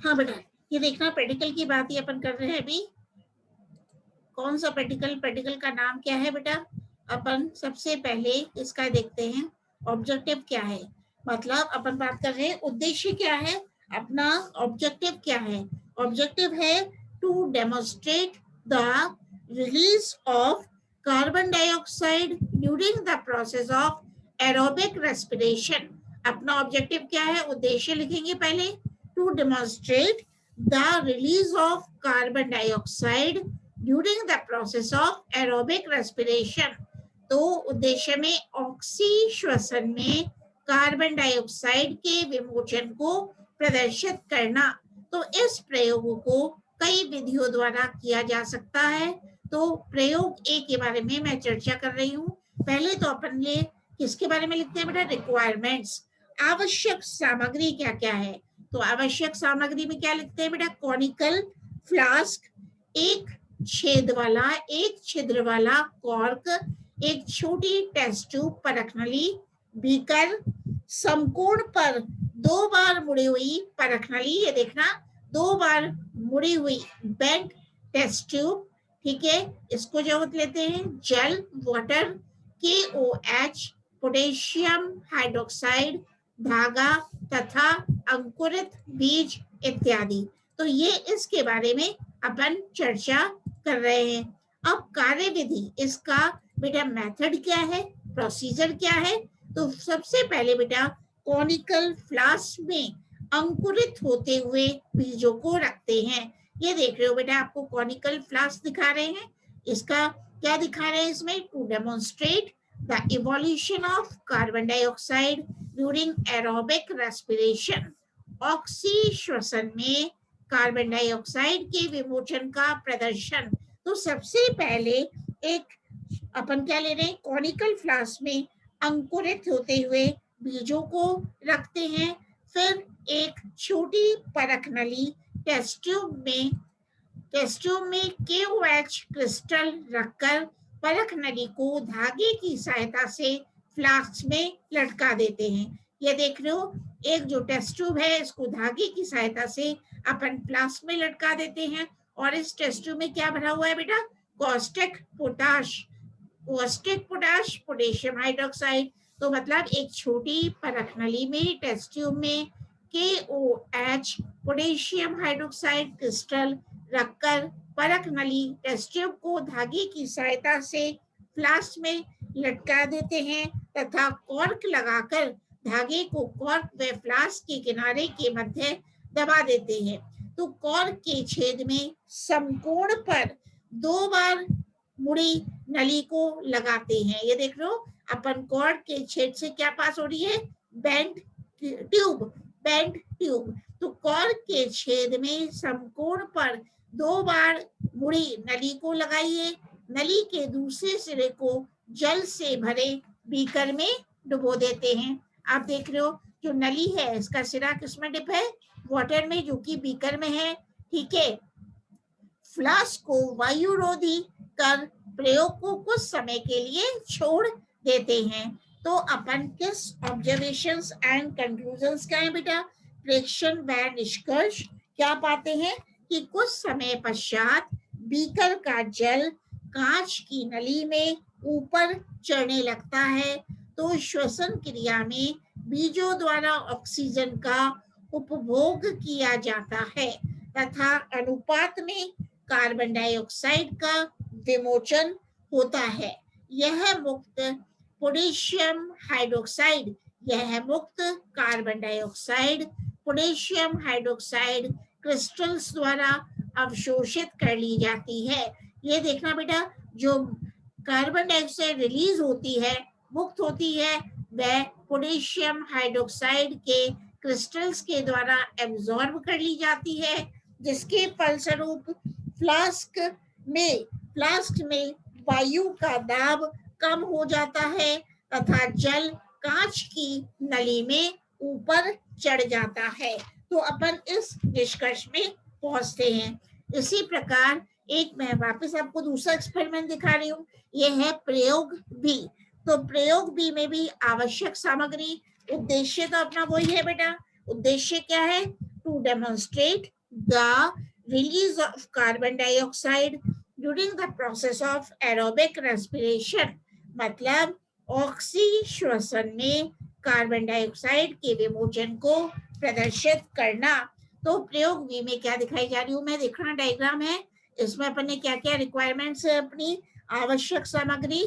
हाँ बेटा, ये देखना पेडिकल की बात ही अपन कर रहे हैं अभी। कौन सा पेडिकल? पेडिकल का नाम क्या है बेटा? अपन सबसे पहले इसका देखते हैं ऑब्जेक्टिव क्या है। मतलब अपन बात कर रहे हैं उद्देश्य क्या है, अपना ऑब्जेक्टिव क्या है। ऑब्जेक्टिव है to demonstrate the release of carbon dioxide during the process of aerobic respiration. अपना ऑब्जेक्टिव क्या है, उद्देश्य लिखेंगे पहले, to demonstrate the release of carbon dioxide during the process of aerobic respiration. तो उद्देश्य में ऑक्सी श्वसन में कार्बन डाइऑक्साइड के विमोचन को प्रदर्शित करना। तो इस प्रयोग को कई विधियों द्वारा किया जा सकता है। तो प्रयोग ए के बारे में मैं चर्चा कर रही हूँ। पहले तो अपन ये किसके बारे में लिखते हैं बेटा? रिक्वायरमेंट्स, आवश्यक सामग्री क्या क्या है। तो आवश्यक सामग्री में क्या लिखते हैं बेटा? कॉनिकल फ्लास्क, एक छेद वाला, एक छिद्र वाला कॉर्क, एक छोटी टेस्ट ट्यूब परख नली, बीकर, समकोण पर 2 बार मुड़ी हुई परख नली, ये देखना 2 बार मुड़ी हुई बेंट टेस्ट ट्यूब, ठीक है। इसको जो लेते हैं जल, वाटर, KOH, पोटेशियम हाइड्रोक्साइड, धागा तथा अंकुरित बीज इत्यादि। तो ये इसके बारे में अपन चर्चा कर रहे हैं। अब कार्य विधि, इसका बेटा मेथड क्या है, प्रोसीजर क्या है। तो सबसे पहले बेटा कॉनिकल फ्लास्क में अंकुरित होते हुए बीजों को रखते हैं। ये देख रहे हो बेटा, आपको कॉनिकल फ्लास्क दिखा रहे हैं। इसका क्या दिखा रहे हैं इसमें? To demonstrate the evolution of carbon dioxide during aerobic respiration. ऑक्सी श्वसन में कार्बन डाइऑक्साइड के विमोचन का प्रदर्शन। तो सबसे पहले एक अपन क्या ले रहे हैं, कॉनिकल फ्लास्क में अंकुरित होते हुए बीजों को रखते हैं। फिर एक छोटी परख नली टेस्ट ट्यूब में KOH क्रिस्टल रखकर परख नली को धागे की सहायता से फ्लास्क में लटका देते हैं। ये देख रहे हो, एक जो टेस्ट ट्यूब है इसको धागे की सहायता से अपन फ्लास्क में लटका देते हैं। और इस टेस्ट ट्यूब में क्या भरा हुआ है बेटा? Caustic potash, potassium hydroxide. तो मतलब एक छोटी परख नली में टेस्ट ट्यूब में KOH पोटेशियम हाइड्रोक्साइड क्रिस्टल रखकर परख नली टेस्ट ट्यूब को धागे की सहायता से फ्लास्क में लटका देते हैं तथा कॉर्क लगाकर धागे को कॉर्क व फ्लास्क के किनारे के मध्य दबा देते हैं। तो कॉर्क के छेद में समकोण पर 2 बार मुड़ी नली को लगाते हैं। ये देख लो, अपन कॉर्क के छेद से क्या पास हो रही है? Bent tube. तो कॉर्क के छेद में समकोण पर 2 बार मुड़ी नली को लगाइए। नली के दूसरे सिरे को जल से भरे बीकर में डुबो देते हैं। आप देख रहे हो, जो नली है इसका सिरा किसमें डिप है? वाटर में, जो कि बीकर में है, ठीक है। फ्लास्क को वायुरोधी कर प्रयोग को कुछ समय के लिए छोड़ देते हैं। तो अपन किस ऑब्जर्वेशंस एंड कंक्लूजन्स का है बेटा? प्रेक्षण व निष्कर्ष क्या पाते हैं कि कुछ समय पश्चात बीकर का जल कांच की नली में ऊपर चढ़ने लगता है। तो श्वसन क्रिया में बीजों द्वारा ऑक्सीजन का उपभोग किया जाता है तथा अनुपात में कार्बन डाइऑक्साइड का विमोचन होता है। यह मुक्त पोटेशियम हाइड्रोक्साइड, यह मुक्त carbon dioxide potassium hydroxide crystals द्वारा अवशोषित कर ली जाती है। ये देखना बेटा, जो कार्बन डाइऑक्साइड रिलीज होती है, मुक्त होती है, वह पोटेशियम हाइड्रोक्साइड के क्रिस्टल्स के द्वारा एब्जॉर्ब कर ली जाती है, जिसके फलस्वरूप फ्लास्क में वायु का दाब कम हो जाता है तथा जल कांच की नली में ऊपर चढ़ जाता है। तो अपन इस निष्कर्ष में पहुंचते हैं। इसी प्रकार एक मैं वापस आपको दूसरा एक्सपेरिमेंट दिखा रही हूँ। यह है प्रयोग बी। तो प्रयोग बी में भी आवश्यक सामग्री, उद्देश्य तो अपना वही है बेटा। उद्देश्य क्या है? to demonstrate the release of carbon dioxide during the process of aerobic respiration. मतलब ऑक्सी श्वसन में कार्बन डाइऑक्साइड के विमोचन को प्रदर्शित करना। तो प्रयोग बी में क्या दिखाई जा रही हूँ मैं, देखना डायग्राम है। इसमें अपन ने क्या क्या रिक्वायरमेंट्स है, अपनी आवश्यक सामग्री,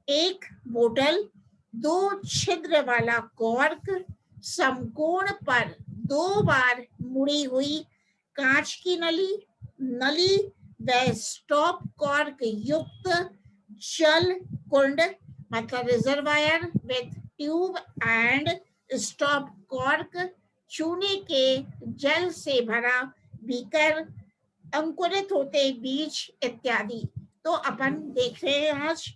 एक बोतल, 2 छिद्र वाला कॉर्क, समकोण पर 2 बार मुड़ी हुई कांच की नली व स्टॉप कॉर्क युक्त जल कुंड, मतलब reservoir with tube and stop cork, चूने के जल से भरा बीकर, अंकुरित होते बीज इत्यादि। तो अपन देख रहे हैं आज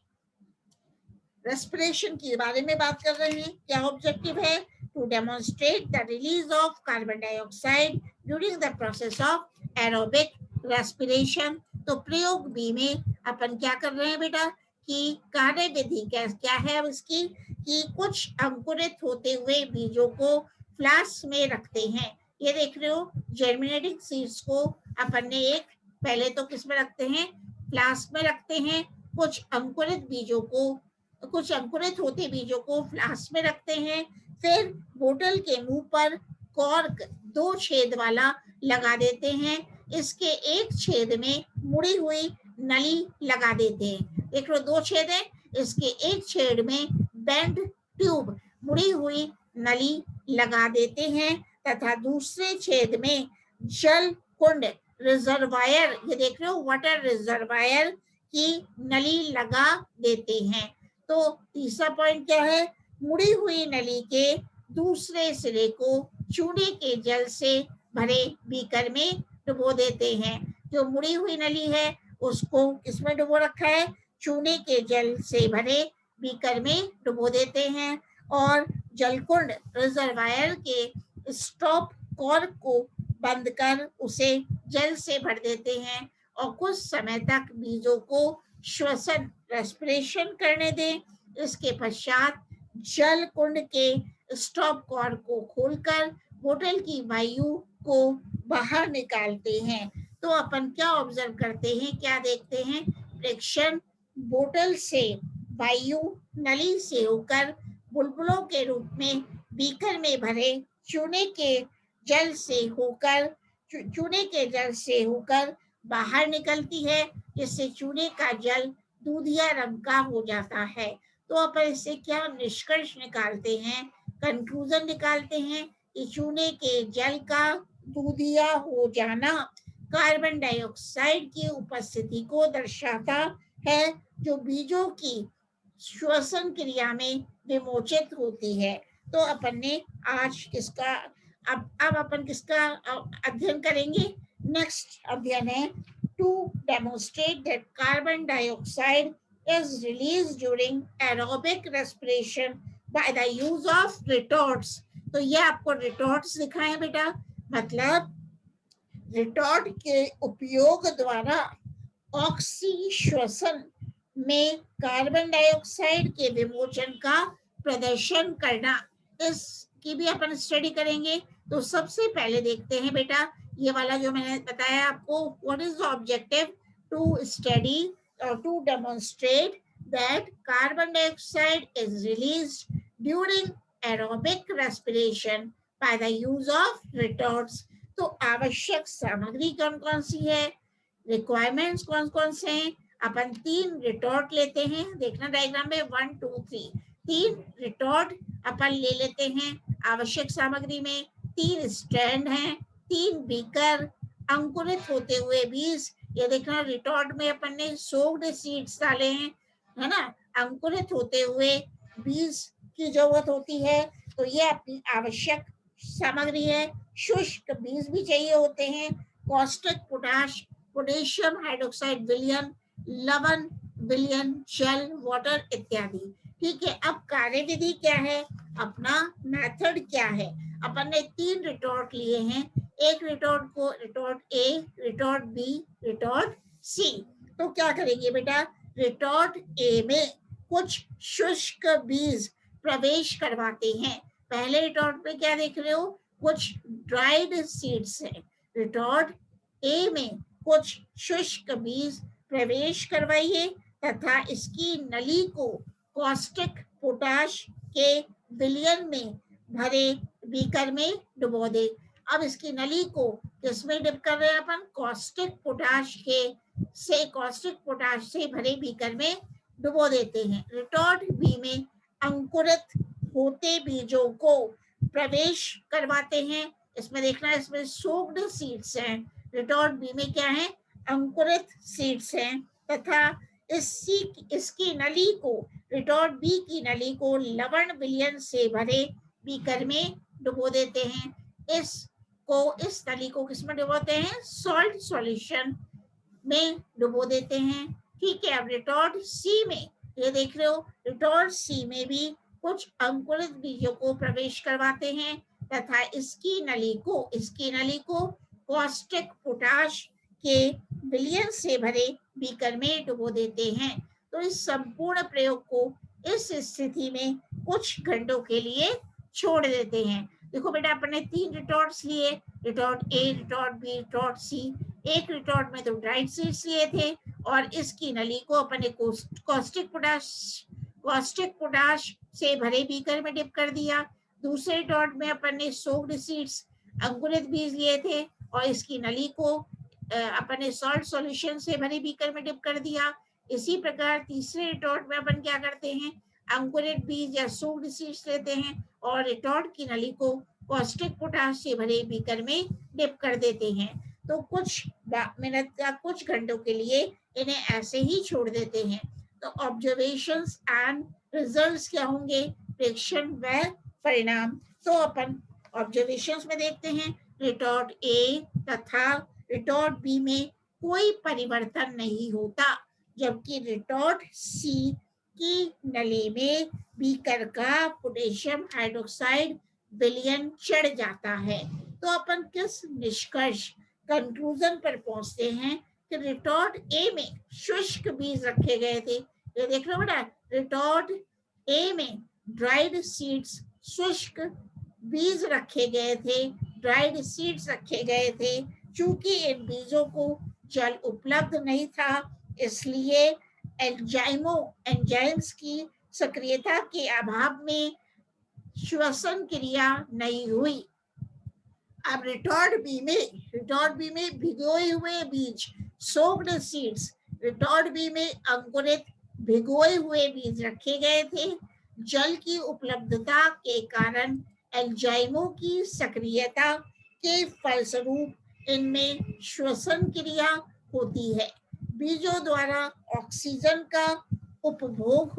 रेस्पिरेशन के बारे में बात कर रहे हैं। क्या ऑब्जेक्टिव है? To demonstrate the release of carbon dioxide during the process of aerobic respiration. तो प्रयोग बी में अपन क्या कर रहे हैं बेटा कि कार्य विधि क्या है अब इसकी, कि कुछ अंकुरित होते हुए बीजों को फ्लास्क में रखते हैं। ये देख रहे हो जर्मिनेटिंग सीड्स को अपन ने एक पहले तो किस में रखते हैं, फ्लास्क में रखते हैं। कुछ अंकुरित होते बीजों को फ्लास्क में रखते हैं। फिर बोतल के मुंह पर कॉर्क 2 छेद वाला लगा देते हैं। इसके एक छेद में मुड़ी हुई नली लगा देते हैं। देख लो 2 छेद है, इसके एक छेद में बेंड ट्यूब मुड़ी हुई नली लगा देते हैं तथा दूसरे छेद में जल कुंड रिजर्वायर, ये देख रहे हो वाटर रिजर्वायर की नली लगा देते हैं। तो तीसरा पॉइंट क्या है, मुड़ी हुई नली के दूसरे सिरे को चूने के जल से भरे बीकर में डुबो देते हैं। जो मुड़ी हुई नली है उसको किसमें डुबो रखा है, चूने के जल से भरे बीकर में डुबो देते हैं और जलकुंड रिजर्वायर के स्टॉप कॉर्क को बंद कर उसे जल से भर देते हैं और कुछ समय तक बीजों को श्वसन रेस्पिरेशन करने दें। इसके पश्चात जल कुंड के स्टॉप कॉर्क को खोलकर बोतल की वायु को बाहर निकालते हैं। तो अपन क्या ऑब्जर्व करते हैं, क्या देखते हैं, फ्रिक्शन बोतल से वायु नली से होकर बुलबुलों के रूप में बीकर में भरे चूने के जल से होकर बाहर निकलती है, जिससे चूने का जल दूधिया रंग का हो जाता है। तो अपन इससे क्या निष्कर्ष निकालते हैं, कंक्लूजन निकालते हैं कि चूने के जल का दूधिया हो जाना कार्बन डाइऑक्साइड की उपस्थिति को दर्शाता है, जो बीजों की श्वसन क्रिया में विमोचित होती है। तो अपन ने आज किसका अब अपन किसका अध्ययन करेंगे, नेक्स्ट अध्ययन है to demonstrate that carbon dioxide is released during aerobic respiration by the use of retorts। तो ये आपको retorts दिखाएं बेटा, मतलब रिटॉर्ट के उपयोग द्वारा ऑक्सी श्वसन में कार्बन डाइऑक्साइड के विमोचन का प्रदर्शन करना, इसकी भी अपन स्टडी करेंगे। तो सबसे पहले देखते हैं बेटा ये वाला जो मैंने बताया आपको, what is the objective, to study or to demonstrate that carbon dioxide is released during aerobic respiration by the use of retorts। तो आवश्यक सामग्री कौन कौन सी है, रिक्वायरमेंट्स कौन कौन से हैं। अपन 3 रिटॉर्ट लेते हैं, देखना डायग्राम में 1 2 3 3 रिटॉर्ट अपन ले लेते हैं। आवश्यक सामग्री में 3 स्टैंड हैं, 3 बीकर, अंकुरित होते हुए बीज, ये देखना रिटॉर्ट में अपन ने सोक्ड सीड्स डाले हैं, है ना, अंकुरित होते हुए बीज की जरूरत होती है। तो ये अपनी आवश्यक सामग्री है। शुष्क बीज भी चाहिए होते हैं, कॉस्टिक पोटाश, पोटेशियम हाइड्रोक्साइड विलयन, लवण विलयन, जल, वाटर इत्यादि। ठीक है, अब कार्यविधि क्या है, अपना मेथड क्या है। अपन ने 3 रिटॉर्ट लिए हैं, एक रिटॉर्ट को रिटॉर्ट ए, रिटॉर्ट बी, रिटॉर्ट सी। तो क्या करेंगे बेटा, रिटॉर्ट ए में कुछ शुष्क बीज प्रवेश करवाते हैं। पहले रिटॉर्ट पे क्या देख रहे हो, कुछ ड्राइड सीड्स हैं। रिटॉर्ट ए में कुछ शुष्क बीज प्रवेश करवाइए तथा इसकी नली को कॉस्टिक पोटाश के विलयन में भरे बीकर में डुबो दे। अब इसकी नली को किसमें डिप कर रहे हैं अपन? कॉस्टिक पोटाश से भरे बीकर में डुबो देते हैं। रिटॉर्ट बी में अंकुरित होते बीजों को प्रवेश करवाते हैं। इसमें देखना, इसमें सोक्ड सीड्स हैं। रिटॉर्ट बी में क्या है? अंकुरित सीड्स हैं तथा इसकी नली को, रिटॉर्ट बी की नली को लवण विलयन से भरे बीकर में डुबो देते हैं। इस नली को किसमें डुबोते हैं? सॉल्ट सॉल्यूशन में डुबो देते हैं। ठीक है। अब रिटॉर्ट सी में ये देख रहे हो, रिटॉर्ट सी में भी कुछ अंकुरित बीजों को प्रवेश करवाते हैं तथा इसकी नली को कॉस्टिक पोटाश के विलयन से भरे बीकर में डुबो देते हैं। तो इस संपूर्ण प्रयोग को इस स्थिति में कुछ घंटों के लिए छोड़ देते हैं। देखो बेटा, अपन ने 3 रिटॉर्ट्स लिए, रिटॉर्ट ए, रिटॉर्ट बी, रिटॉर्ट सी। एक रिटॉर्ट में तो ड्राइड सीड्स लिए थे और इसकी नली को अपन ने कॉस्टिक पोटाश से भरे बीकर में डिप कर दिया। दूसरे रिटॉर्ट में अपन ने सोक्ड सीड्स, अंकुरित बीज लिए थे और इसकी नली को अपन ने सॉल्ट सॉल्यूशन से भरे बीकर में डिप कर दिया। इसी प्रकार तीसरे रिटॉर्ट में अपन क्या करते हैं? अंकुरित बीज या सोक्ड सीड्स लेते हैं और रिटॉर्ट की नली को कॉस्टिक पोटाश से भरे बीकर में डिप कर देते हैं। तो कुछ मिनट या कुछ घंटों के लिए इन्हें ऐसे ही छोड़ देते हैं। तो ऑब्जर्वेशंस एंड रिजल्ट्स क्या होंगे? प्रेक्षण व परिणाम। तो अपन ऑब्जर्वेशंस में देखते हैं, रिटॉर्ट ए तथा रिटॉर्ट बी में कोई परिवर्तन नहीं होता, जबकि रिटॉर्ट सी की नली में बीकर का पोटेशियम हाइड्रोक्साइड विलयन चढ़ जाता है। तो अपन किस निष्कर्ष, कंक्लूजन पर पहुंचते हैं कि रिटॉर्ट ए में शुष्क बीज रखे गए थे। ये देख लो बेटा, रिटॉर्ट ए में ड्राइड सीड्स, शुष्क बीज रखे गए थे, ड्राइड सीड्स रखे गए थे। चूंकि इन बीजों को जल उपलब्ध नहीं था, इसलिए एंजाइम्स की सक्रियता के अभाव में श्वसन क्रिया नहीं हुई। अब रिटॉर्ट बी में भिगोए हुए बीज, सोक्ड सीड्स, रिटॉर्ट बी में अंकुरित भिगोए हुए बीज रखे गए थे। जल की उपलब्धता के कारण एंजाइमों की सक्रियता के फलस्वरूप इनमें श्वसन क्रिया होती है। बीजों द्वारा ऑक्सीजन का उपभोग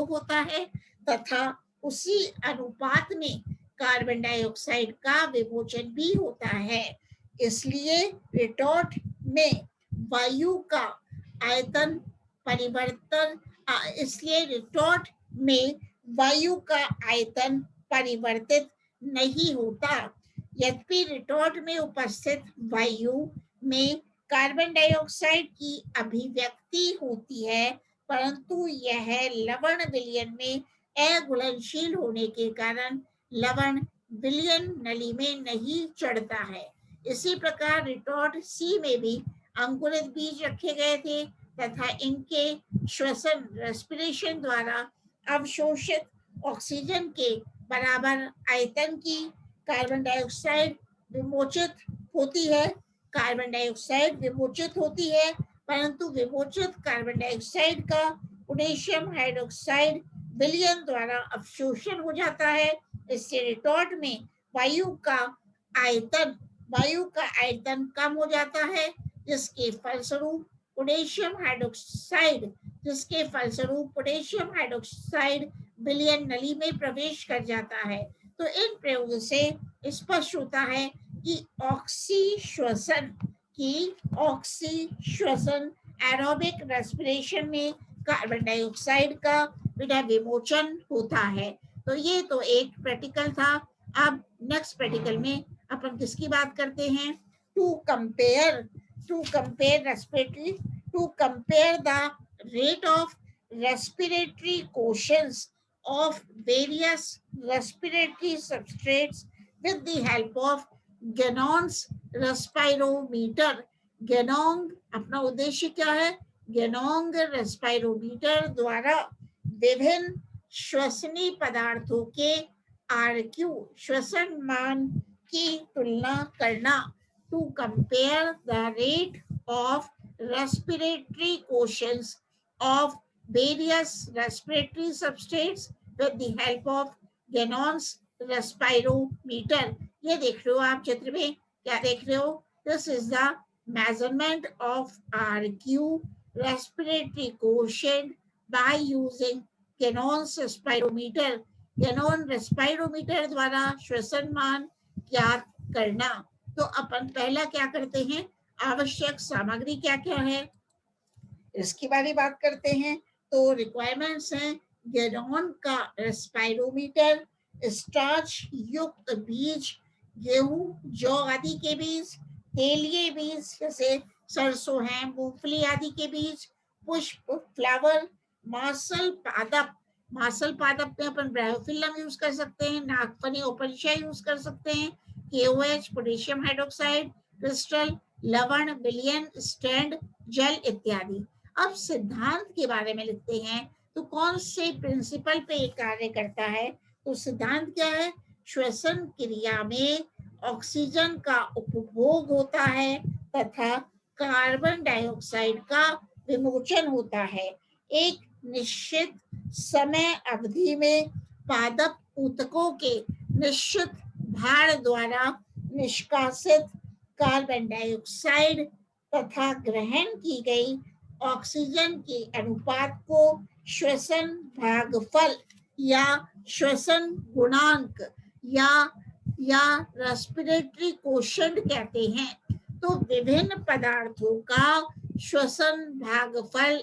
होता है तथा उसी अनुपात में कार्बन डाइऑक्साइड का विमोचन भी होता है। इसलिए रिटॉर्ट में वायु का आयतन परिवर्तित नहीं होता। यद्यपि रिटॉर्ट में उपस्थित वायु में कार्बन डाइऑक्साइड की अभिव्यक्ति होती है, परंतु यह लवण विलयन में अघुलनशील होने के कारण लवण विलयन नली में नहीं चढ़ता है। इसी प्रकार रिटॉर्ट सी में भी अंकुरित बीज रखे गए थे तथा इनके श्वसन, रेस्पिरेशन द्वारा अवशोषित ऑक्सीजन के बराबर आयतन की कार्बन डाइऑक्साइड विमोचित होती है, परंतु विमोचित कार्बन डाइऑक्साइड का पोटेशियम हाइड्रोक्साइड विलयन द्वारा अवशोषण हो जाता है। इससे रिटॉर्ट में वायु का आयतन कम हो जाता है, जिसके फलस्वरूप पोटेशियम हाइड्रोक्साइड विलयन नली में प्रवेश कर जाता है। तो इन प्रयोगों से स्पष्ट होता है कि ऑक्सीश्वसन एरोबिक रेस्पिरेशन में कार्बन डाइऑक्साइड का विमोचन होता है। तो ये तो एक प्रैक्टिकल था। अब नेक्स्ट प्रैक्टिकल में अपन किसकी बात करते हैं? To compare the rate of respiratory quotients of various respiratory substrates with the help of Ganon's respirometer. Ganong अपना उद्देश्य क्या है? Ganong respirometer द्वारा विभिन्न श्वसनीय पदार्थों के RQ श्वसन मान की तुलना करना, to compare the rate of respiratory quotients of various respiratory substrates with the help of Ganon's respirometer. ये देख रहे हो आप चित्र में, क्या देख रहे हो? This is the measurement of RQ respiratory quotient by using Ganon's respirometer. Ganon respirometer द्वारा श्वसन मान ज्ञात करना। तो अपन पहला क्या करते हैं, आवश्यक सामग्री क्या क्या है इसके बारे में बात करते हैं। तो रिक्वायरमेंट्स हैं, गैनॉन का रेस्पायरोमीटर, स्टार्च युक्त बीज, गेहूं, जौ आदि के बीज, तेलीय बीज जैसे सरसों है, मूंगफली आदि के बीज, पुष्प फ्लावर, मासल पादप, मासल पादप में अपन ब्रायोफिलम यूज कर सकते हैं, नागफनी ओपनशिया यूज कर सकते हैं, KOH पोटेशियम हाइड्रोक्साइड, क्रिस्टल, लवण, विलयन, स्टैंड, जल इत्यादि। अब सिद्धांत के बारे में लिखते हैं, तो कौन से प्रिंसिपल पे ये कार्य करता है? तो सिद्धांत क्या है? श्वसन क्रिया में ऑक्सीजन का उपभोग होता है तथा कार्बन डाइऑक्साइड का विमोचन होता है। एक निश्चित समय अवधि में पादप ऊतकों के निश्चित भार द्वारा निष्कासित कार्बन डाइऑक्साइड तथा ग्रहण की गई ऑक्सीजन के अनुपात को श्वसन भागफल या श्वसन गुणांक या रेस्पिरेटरी कोशेंट कहते हैं। तो विभिन्न पदार्थों का श्वसन भागफल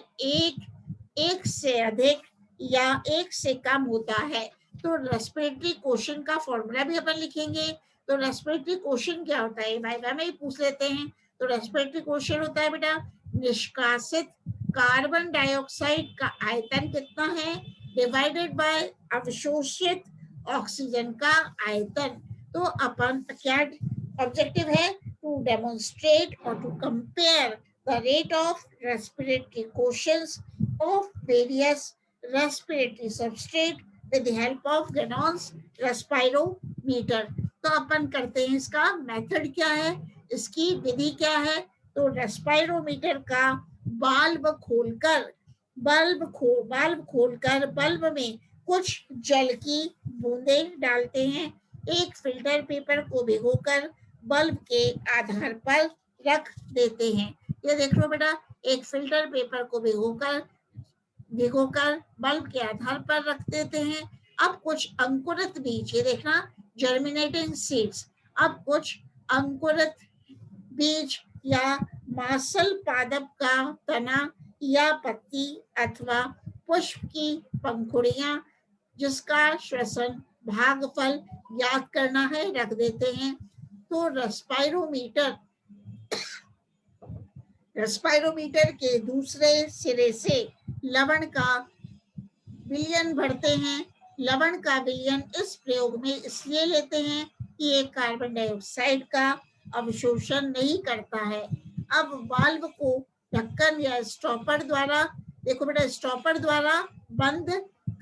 एक से अधिक या एक से कम होता है। तो रेस्पिरेटरी कोशेंट का फॉर्मूला भी अपन लिखेंगे। तो रेस्पिरेटरी कोशेंट क्या होता है, भाई में ही पूछ लेते हैं। तो रेस्पिरेटरी कोशेंट होता है बेटा, निष्कासित कार्बन डाइऑक्साइड का आयतन कितना है डिवाइडेड बाय अवशोषित ऑक्सीजन का आयतन। तो अपन क्या ऑब्जेक्टिव है? टू डेमोन्स्ट्रेट और to compare the rate of respiratory quotients of various respiratory substrate with the help of Ganon's respirometer। तो अपन करते हैं, इसका मेथड क्या है, इसकी विधि क्या है? तो रेस्पायरोमीटर का बल्ब खोलकर बल्ब में कुछ जल की बूंदें डालते हैं, एक फिल्टर पेपर को भिगोकर बल्ब के आधार पर रख देते हैं। ये देख लो बेटा, एक फिल्टर पेपर को भिगोकर बल्ब के आधार पर रख देते हैं। अब कुछ अंकुरित बीज, ये देखना जर्मिनेटिंग सीड्स, अब कुछ अंकुरित बीज या मासल पादप का तना या पत्ती अथवा पुष्प की पंखुड़ियां जिसका श्वसन भागफल याद करना है रख देते हैं। तो रेस्पायरोमीटर के दूसरे सिरे से लवण का विलयन भरते हैं। लवण का विलयन इस प्रयोग में इसलिए लेते हैं कि ये कार्बन डाइऑक्साइड का अवशोषण नहीं करता है। अब वाल्व को ढक्कन या स्टॉपर द्वारा, देखो बेटा, स्टॉपर द्वारा बंद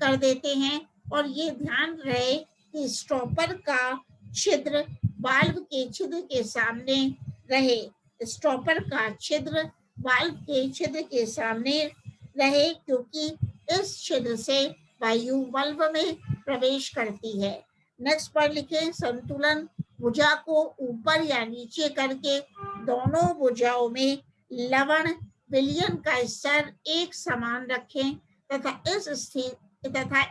कर देते हैं और ये ध्यान रहे कि स्टॉपर का छिद्र वाल्व के छिद्र के सामने रहे। स्टॉपर का छिद्र वाल्व के छिद्र के सामने रहे क्योंकि इस छिद्र से वायु वाल्व में प्रवेश करती है। नेक्स्ट पर लिखें, संतुलन भुजा को ऊपर या नीचे करके दोनों भुजाओं में लवण विलयन का स्तर एक समान रखें तथा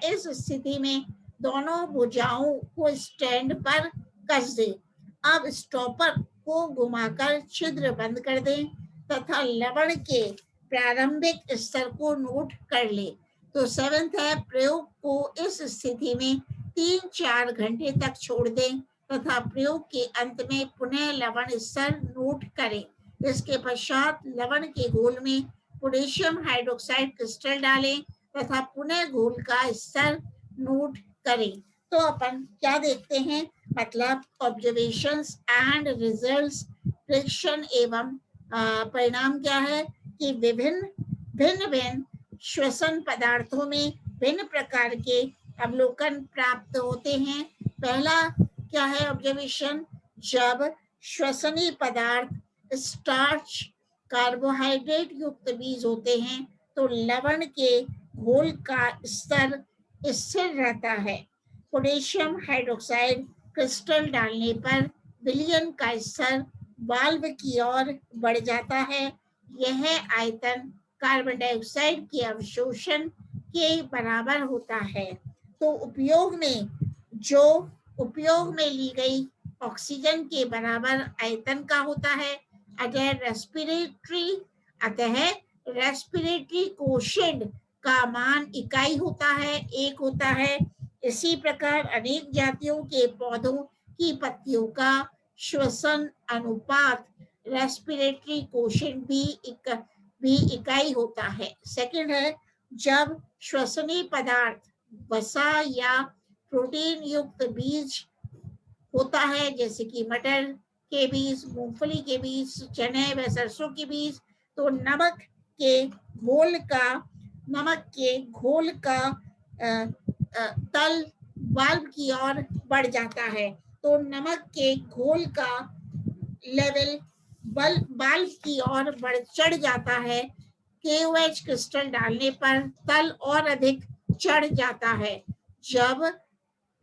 इस स्थिति में दोनों भुजाओं को स्टैंड पर कस दें। अब स्टॉपर को घुमाकर छिद्र बंद कर दें तथा लवण के प्रारंभिक स्तर को नोट कर ले। तो 7th है, प्रयोग को इस स्थिति में 3-4 घंटे तक छोड़ दें तथा प्रयोग के अंत में पुनः लवण स्तर नोट करें। इसके पश्चात लवण के घोल में पोटेशियम हाइड्रोक्साइड क्रिस्टल डालें तथा पुनः घोल का स्तर नोट करें। तो अपन क्या देखते हैं, मतलब ऑब्जर्वेशंस एंड रिजल्ट्स, प्रेडिक्शन एवं परिणाम क्या है कि भिन्न भिन्न श्वसन पदार्थों में भिन्न प्रकार के अवलोकन प्राप्त होते हैं। पहला क्या है ऑब्जर्वेशन, जब श्वसनीय पदार्थ स्टार्च कार्बोहाइड्रेट युक्त बीज होते हैं तो लवण के घोल का स्तर स्थिर रहता है। पोटेशियम हाइड्रोक्साइड क्रिस्टल डालने पर विलयन का स्तर वाल्व की ओर बढ़ जाता है। यह आयतन कार्बन डाइऑक्साइड के अवशोषण के बराबर होता है। तो उपयोग में ली गई ऑक्सीजन के बराबर आयतन का होता है। अतः रेस्पिरेटरी कोशेंट का मान इकाई होता है, एक होता है। इसी प्रकार अनेक जातियों के पौधों की पत्तियों का श्वसन अनुपात रेस्पिरेटरी कोशेंट भी इकाई होता है। सेकंड है, जब श्वसनीय पदार्थ वसा या प्रोटीन युक्त बीज होता है, जैसे कि मटर के बीज, मूंगफली के बीज, चने व सरसों के बीज, तो नमक के घोल का तल वाल्व की ओर बढ़ जाता है। तो नमक के घोल का लेवल वाल्व की ओर चढ़ जाता है। KOH क्रिस्टल डालने पर तल और अधिक चढ़ जाता है। जब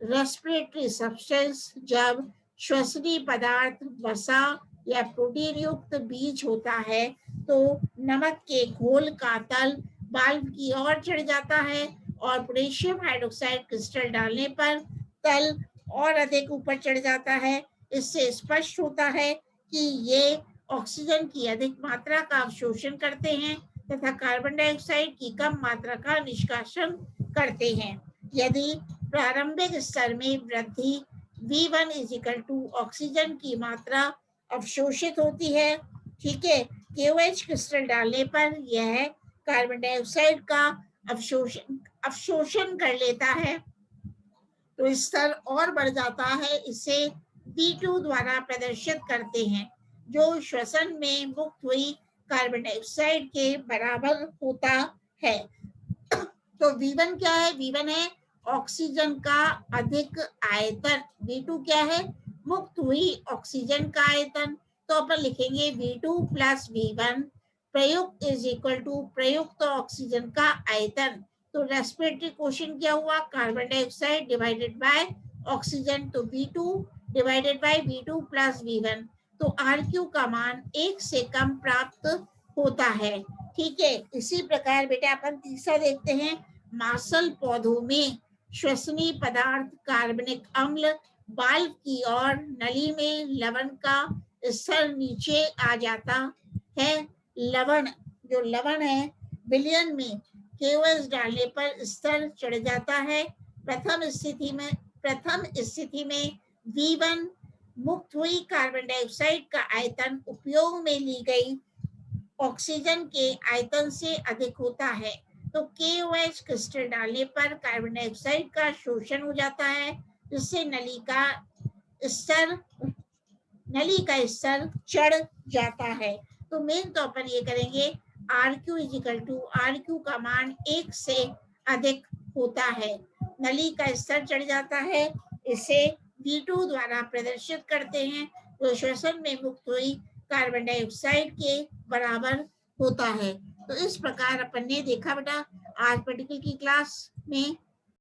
रेस्पिरेटरी सब्सटेंस, जब श्वसनीय पदार्थ वसा या प्रोटीन युक्त बीज होता है तो नमक के घोल का तल वाल्व की ओर चढ़ जाता है और पोटेशियम हाइड्रोक्साइड क्रिस्टल डालने पर तल और अधिक ऊपर चढ़ जाता है। इससे स्पष्ट होता है कि ये ऑक्सीजन की अधिक मात्रा का अवशोषण करते हैं तथा कार्बन डाइऑक्साइड की कम मात्रा का निष्कासन करते हैं। यदि प्रारंभिक स्तर में वृद्धि V1 ऑक्सीजन की मात्रा अवशोषित होती है, ठीक है, KOH क्रिस्टल डालने पर यह कार्बन डाइऑक्साइड का अवशोषण कर लेता है तो स्तर और बढ़ जाता है। इसे V2 द्वारा प्रदर्शित करते हैं, जो श्वसन में मुक्त हुई कार्बन डाइऑक्साइड के बराबर होता है। तो V1 क्या है, V1 है ऑक्सीजन का अधिक आयतन। V2 क्या है, मुक्त हुई ऑक्सीजन का आयतन। तो अपन लिखेंगे V2 प्लस V1 प्रयुक्त इज इक्वल टू प्रयुक्त ऑक्सीजन का आयतन। तो रेस्पिरेटरी क्वोशिएंट क्या हुआ, carbon dioxide divided by oxygen. तो V2 divided by V2 plus V1। तो RQ का मान 1 से कम प्राप्त होता है, ठीक है। इसी प्रकार बेटा अपन तीसरा देखते हैं, मांसल पौधों में श्वसनीय पदार्थ कार्बनिक अम्ल वाल्व की ओर नली में लवण का स्तर नीचे आ जाता है। जो लवण है विलयन में KOH डालने पर स्तर चढ़ जाता है। प्रथम स्थिति में V1 मुक्त हुई कार्बन डाइऑक्साइड का आयतन उपयोग में ली गई ऑक्सीजन के आयतन से अधिक होता है। तो KOH क्रिस्टल डालने पर कार्बन डाइऑक्साइड का शोषण हो जाता है, जिससे नली का स्तर चढ़ जाता है। तो मेन तो अपन ये करेंगे RQ का मान 1 से अधिक होता है, नली का स्तर चढ़ जाता है। इसे V2 द्वारा प्रदर्शित करते हैं, जो श्वसन में मुक्त हुई कार्बन डाइऑक्साइड के बराबर होता है। तो इस प्रकार अपन ने देखा बेटा आज पार्टिकल की क्लास में